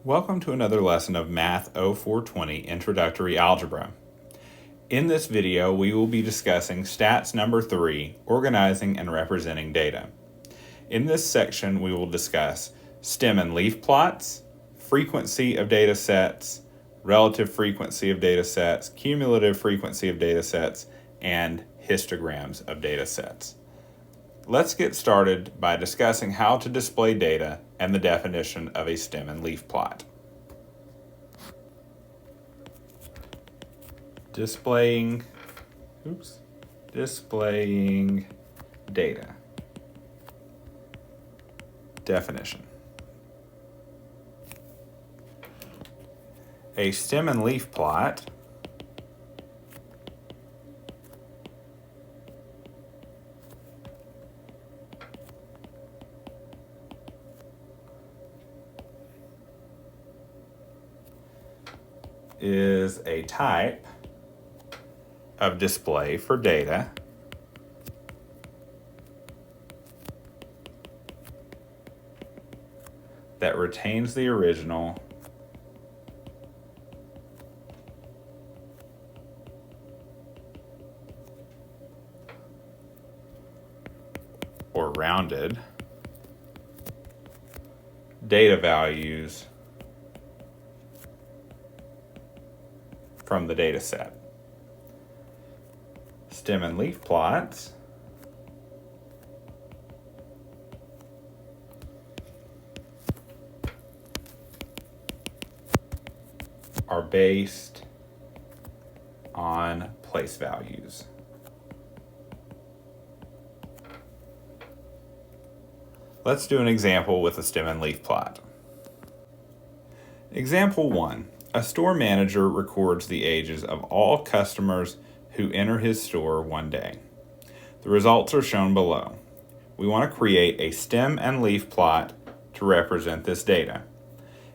Welcome to another lesson of Math 0420 Introductory Algebra. In this video, we will be discussing stats number 3, organizing and representing data. In this section, we will discuss stem and leaf plots, frequency of data sets, relative frequency of data sets, cumulative frequency of data sets, and histograms of data sets. Let's get started by discussing how to display data and the definition of a stem and leaf plot. Displaying data. Definition. A stem and leaf plot is a type of display for data that retains the original or rounded data values from the data set. Stem and leaf plots are based on place values. Let's do an example with a stem and leaf plot. Example 1. A store manager records the ages of all customers who enter his store one day. The results are shown below. We want to create a stem and leaf plot to represent this data.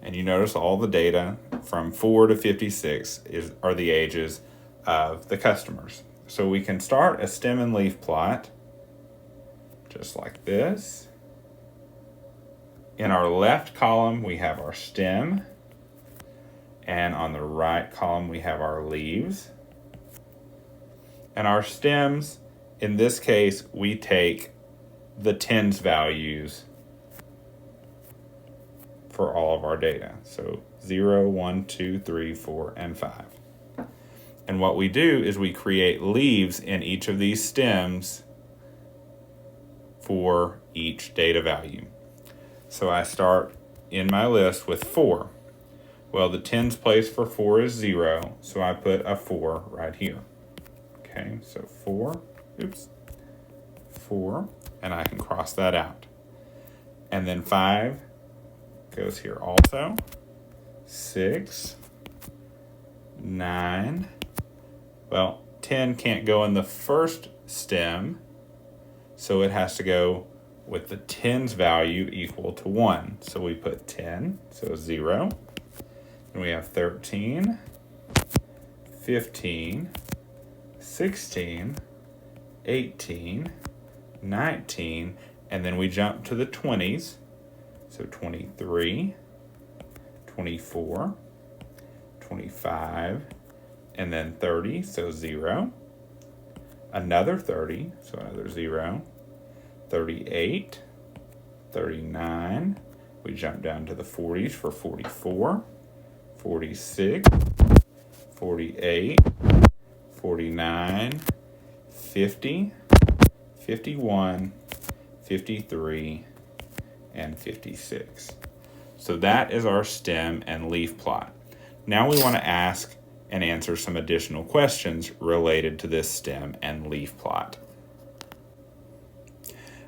And you notice all the data from 4 to 56 are the ages of the customers. So we can start a stem and leaf plot just like this. In our left column, we have our stem. And on the right column, we have our leaves. And our stems, in this case, we take the tens values for all of our data. So 0, 1, 2, 3, 4, and 5. And what we do is we create leaves in each of these stems for each data value. So I start in my list with 4. Well, the tens place for 4 is 0, so I put a 4 right here. Okay, so 4, and I can cross that out. And then 5 goes here also. 6, 9. Well, 10 can't go in the first stem, so it has to go with the tens value equal to 1. So we put 10, so 0. And we have 13, 15, 16, 18, 19, and then we jump to the 20s. So 23, 24, 25, and then 30, so 0. Another 30, so another 0. 38, 39. We jump down to the 40s for 44. 46, 48, 49, 50, 51, 53, and 56. So that is our stem and leaf plot. Now we want to ask and answer some additional questions related to this stem and leaf plot.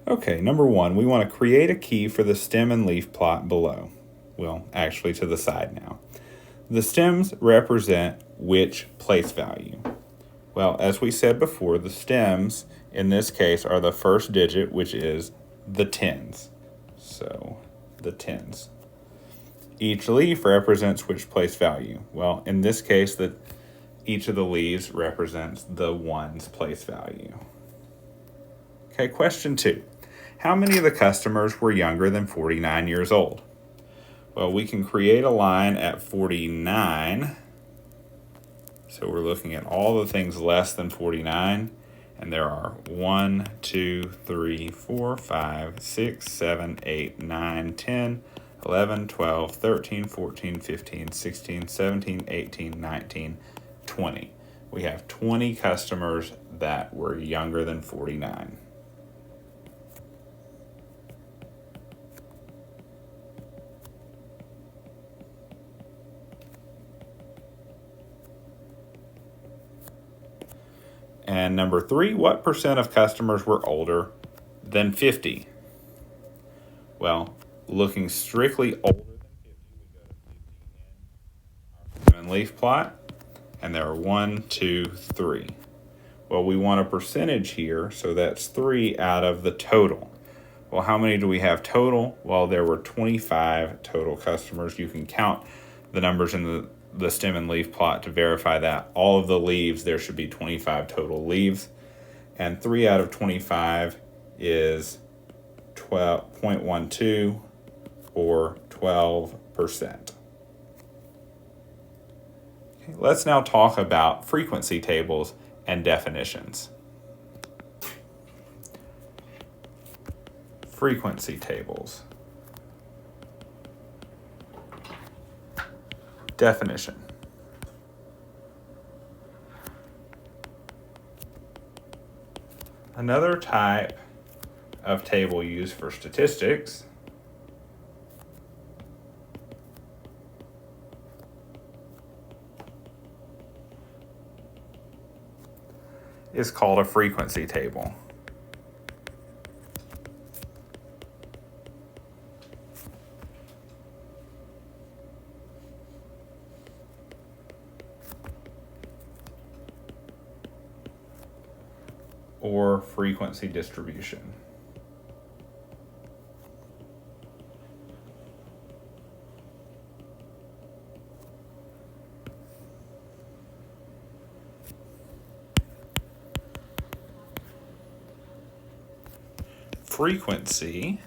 Okay, number 1, we want to create a key for the stem and leaf plot below. Well, actually to the side now. The stems represent which place value? Well, as we said before, the stems in this case are the first digit, which is the tens. So, the tens. Each leaf represents which place value? Well, in this case, each of the leaves represents the ones place value. Okay, question 2. How many of the customers were younger than 49 years old? Well, we can create a line at 49. So we're looking at all the things less than 49. And there are 1, 2, 3, 4, 5, 6, 7, 8, 9, 10, 11, 12, 13, 14, 15, 16, 17, 18, 19, 20. We have 20 customers that were younger than 49. And number 3, what percent of customers were older than 50? Well, looking strictly older than 50, we go to 50 in our leaf plot, and there are 1, 2, 3. Well, we want a percentage here, so that's 3 out of the total. Well, how many do we have total? Well, there were 25 total customers. You can count the numbers in the stem and leaf plot to verify that. All of the leaves, there should be 25 total leaves. And 3 out of 25 is 12.12 or 12%. Okay, let's now talk about frequency tables and definitions. Frequency tables. Definition. Another type of table used for statistics is called a frequency table. Or frequency distribution. Frequency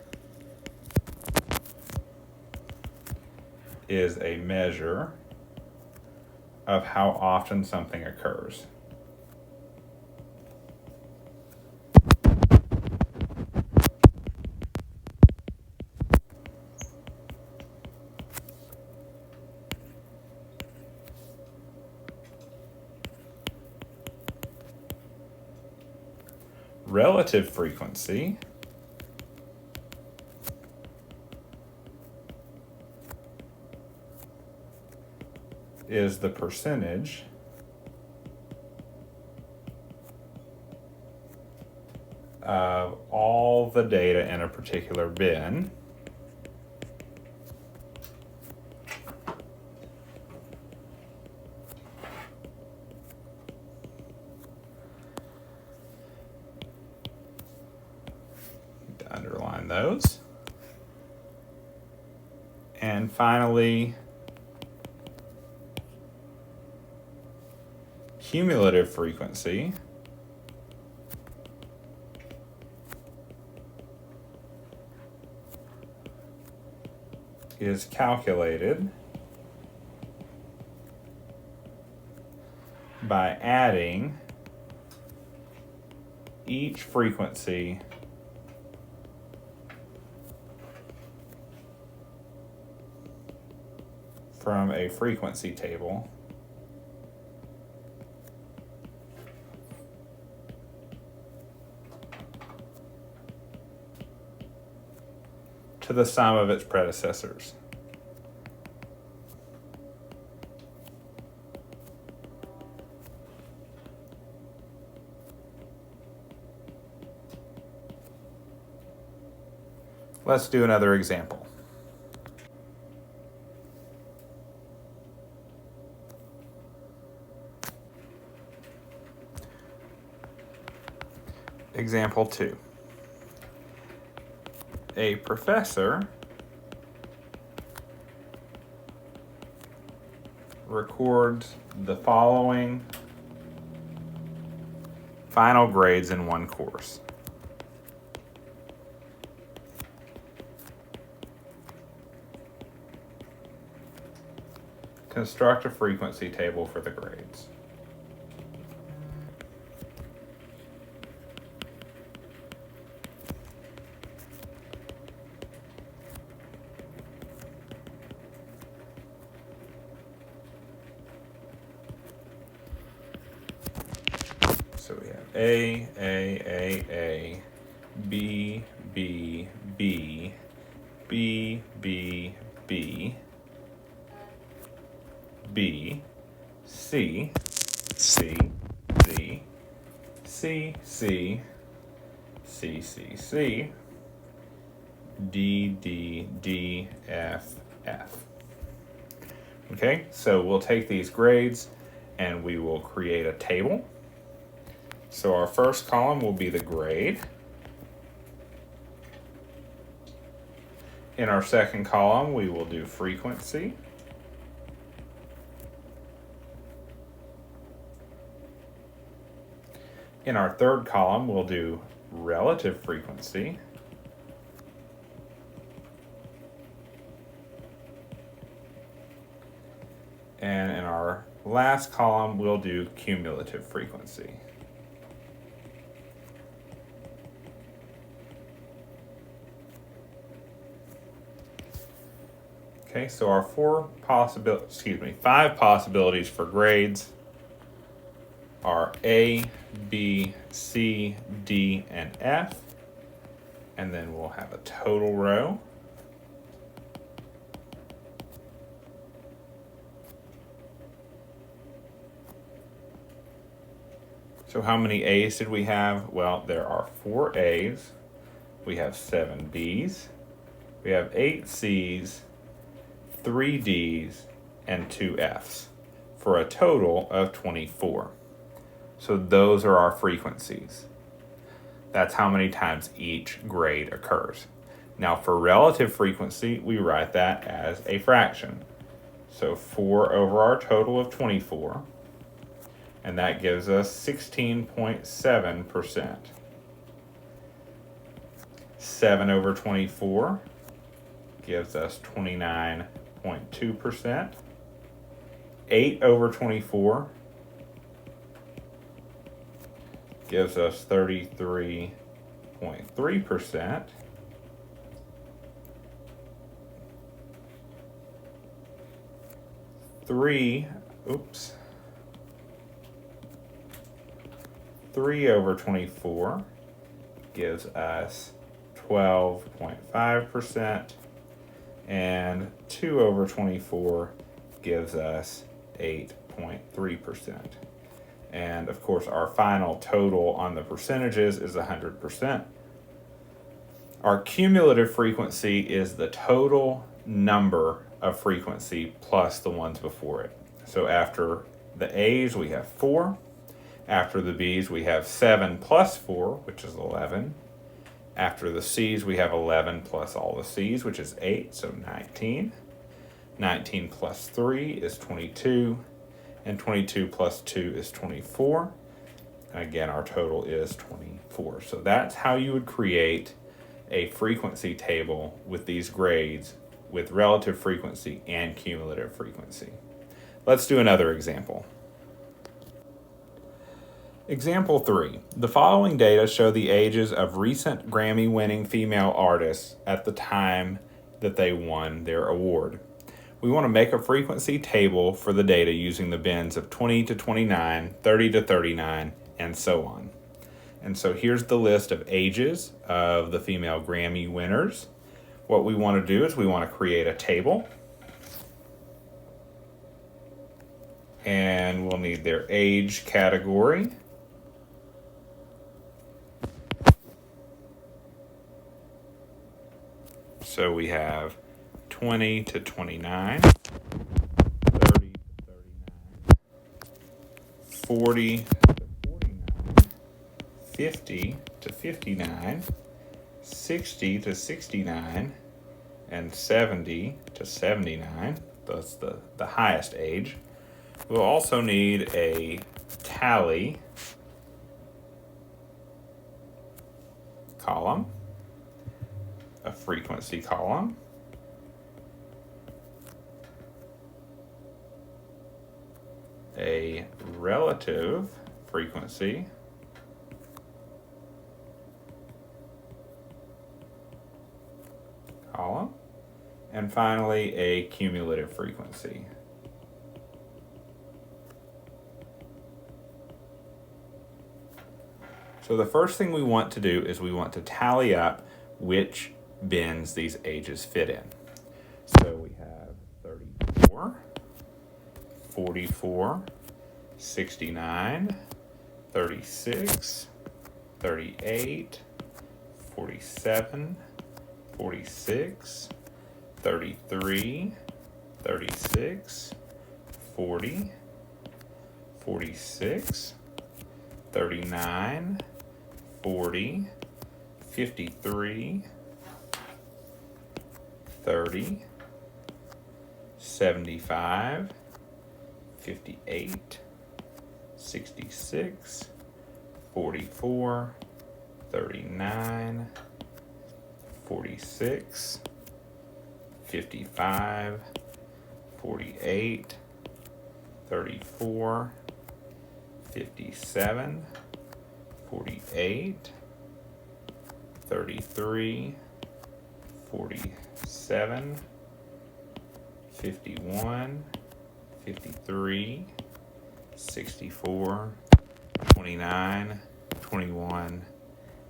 is a measure of how often something occurs. Relative frequency is the percentage of all the data in a particular bin to underline those. And finally, cumulative frequency is calculated by adding each frequency from a frequency table to the sum of its predecessors. Let's do another example. Example 2. A professor records the following final grades in one course. construct a frequency table for the grades. So we have A, B, B, B, B, B, B, B, C, C, C, C, C, C, C, C, D, D, D, F, F. Okay, so we'll take these grades and we will create a table. So our first column will be the grade. In our second column, we will do frequency. In our third column, we'll do relative frequency. And in our last column, we'll do cumulative frequency. Okay, so our five possibilities for grades are A, B, C, D, and F. And then we'll have a total row. So how many A's did we have? Well, there are 4 A's. We have 7 B's. We have 8 C's, 3 D's, and 2 F's for a total of 24. So those are our frequencies. That's how many times each grade occurs. Now for relative frequency, we write that as a fraction. So 4 over our total of 24, and that gives us 16.7%. 7 over 24 gives us 29.2%. 8 over 24 gives us 33.3%. 3 over 24 gives us 12.5%, and 2 over 24 gives us 8.3%. And of course, our final total on the percentages is 100%. Our cumulative frequency is the total number of frequency plus the ones before it. So after the A's, we have 4. After the B's, we have 7 plus 4, which is 11. After the C's, we have 11 plus all the C's, which is 8, so 19. 19 plus 3 is 22. And 22 plus 2 is 24. And again, our total is 24. So that's how you would create a frequency table with these grades with relative frequency and cumulative frequency. Let's do another example. Example 3. The following data show the ages of recent Grammy-winning female artists at the time that they won their award. We want to make a frequency table for the data using the bins of 20 to 29, 30 to 39, and so on. And so here's the list of ages of the female Grammy winners. What we want to do is we want to create a table. And we'll need their age category. So we have 20 to 29, 30 to 39, 40 to 49, 50 to 59, 60 to 69, and 70 to 79. That's the highest age. We'll also need a tally column, a frequency column, a relative frequency column, and finally a cumulative frequency. So the first thing we want to do is we want to tally up which bins these ages fit in. So we have 34, 44, 69, 36, 38, 47, 46, 33, 36, 40, 46, 39, 40, 53, 30, 75, 58, 66, 44, 39, 46, 55, 48, 34, 57, 48, 33, 47, 51, 53, 64, 29, 21,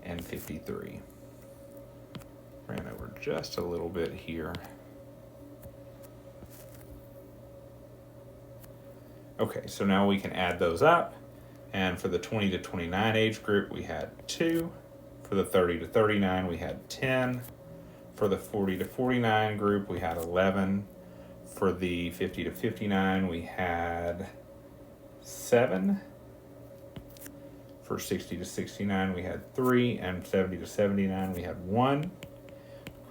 and 53. Ran over just a little bit here. Okay, so now we can add those up. And for the 20 to 29 age group, we had 2. For the 30 to 39, we had 10. For the 40 to 49 group, we had 11. For the 50 to 59, we had 7. For 60 to 69, we had 3. And 70 to 79, we had 1.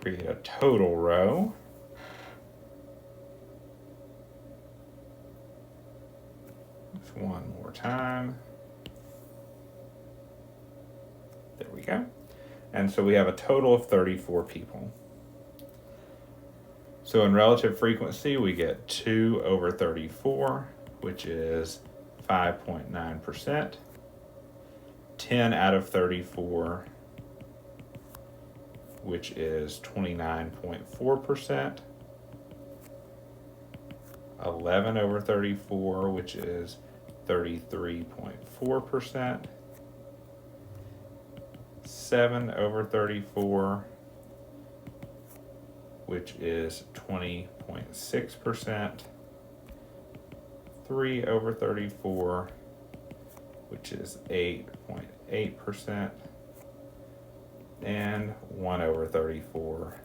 Create a total row. Just one more time. There we go. And so we have a total of 34 people. So in relative frequency, we get 2 over 34, which is 5.9%. 10 out of 34, which is 29.4%. 11 over 34, which is 33.4%. 7 over 34, which is 20.6%. 3 over 34, which is 8.8%. And 1 over 34,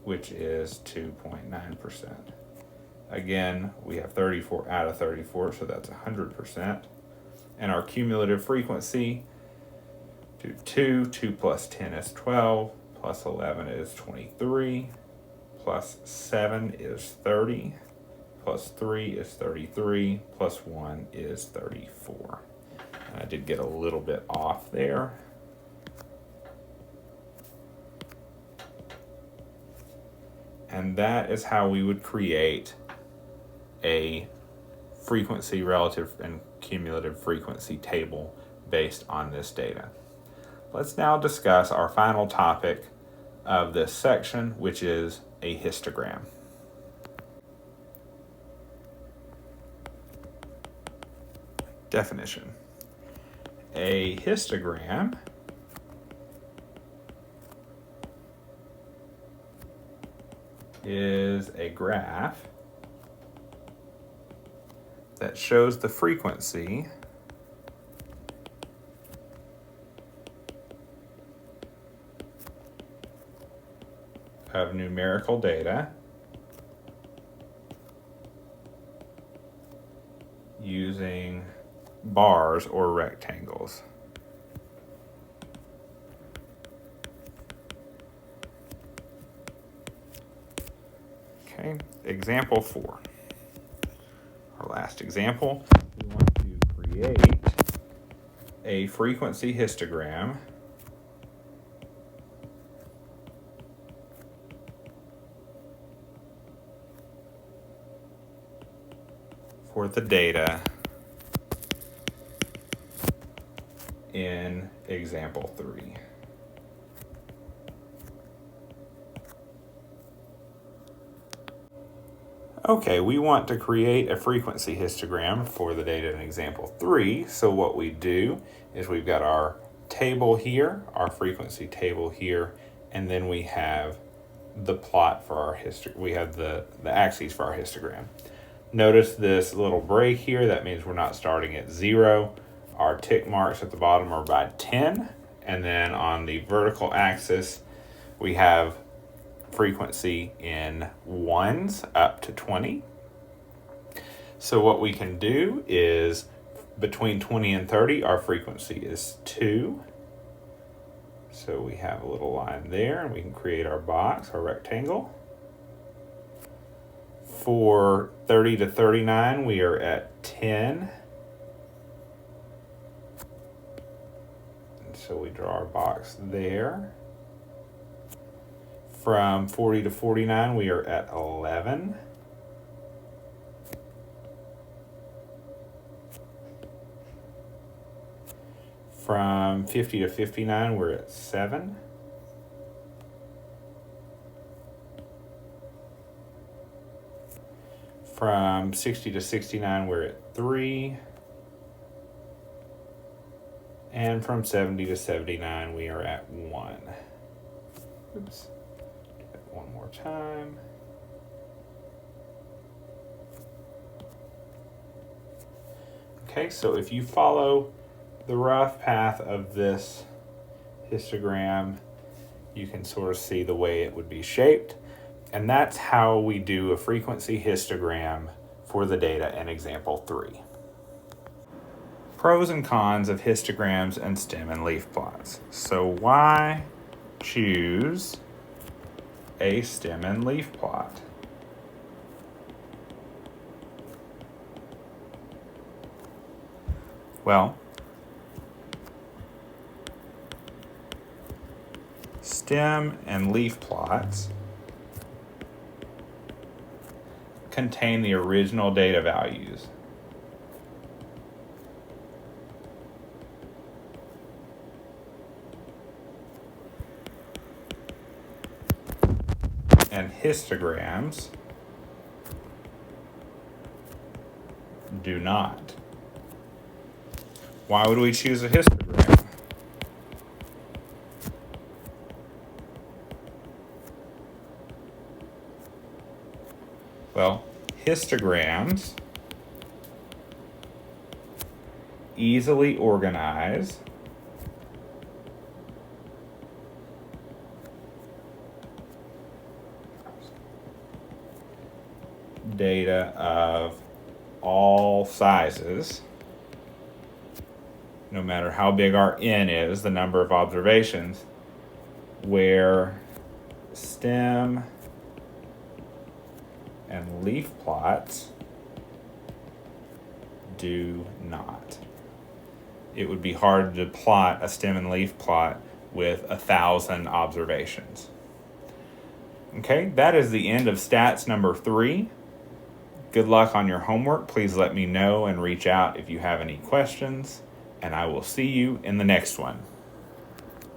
which is 2.9%. Again, we have 34 out of 34, so that's 100%. And our cumulative frequency, do 2 plus 10 is 12, plus 11 is 23, plus 7 is 30, plus 3 is 33, plus 1 is 34. And I did get a little bit off there. And that is how we would create a frequency, relative, and cumulative frequency table based on this data. Let's now discuss our final topic of this section, which is a histogram. Definition. A histogram is a graph that shows the frequency of numerical data using bars or rectangles. Okay, example 4. Our last example, we want to create a frequency histogram for the data in example 3. Okay, we want to create a frequency histogram for the data in example 3. So what we do is we've got our table here, our frequency table here, and then we have the plot for our we have the axes for our histogram. Notice this little break here, that means we're not starting at 0. Our tick marks at the bottom are by 10, and then on the vertical axis we have frequency in ones up to 20. So what we can do is between 20 and 30 our frequency is 2. So we have a little line there, and we can create our box, our rectangle. For 30 to 39 we are at 10. And so we draw our box there. From 40 to 49, we are at 11. From 50 to 59, we're at 7. From 60 to 69, we're at 3. And from 70 to 79, we are at 1. Oops. One more time. Okay, so if you follow the rough path of this histogram, you can sort of see the way it would be shaped. And that's how we do a frequency histogram for the data in example 3. Pros and cons of histograms and stem and leaf plots. So why choose a stem and leaf plot? Well, stem and leaf plots contain the original data values. And histograms do not. Why would we choose a histogram? Well, histograms easily organize data of all sizes, no matter how big our N is, the number of observations, where stem and leaf plots do not. It would be hard to plot a stem and leaf plot with 1,000 observations. Okay, that is the end of stats number 3. Good luck on your homework. Please let me know and reach out if you have any questions, and I will see you in the next one.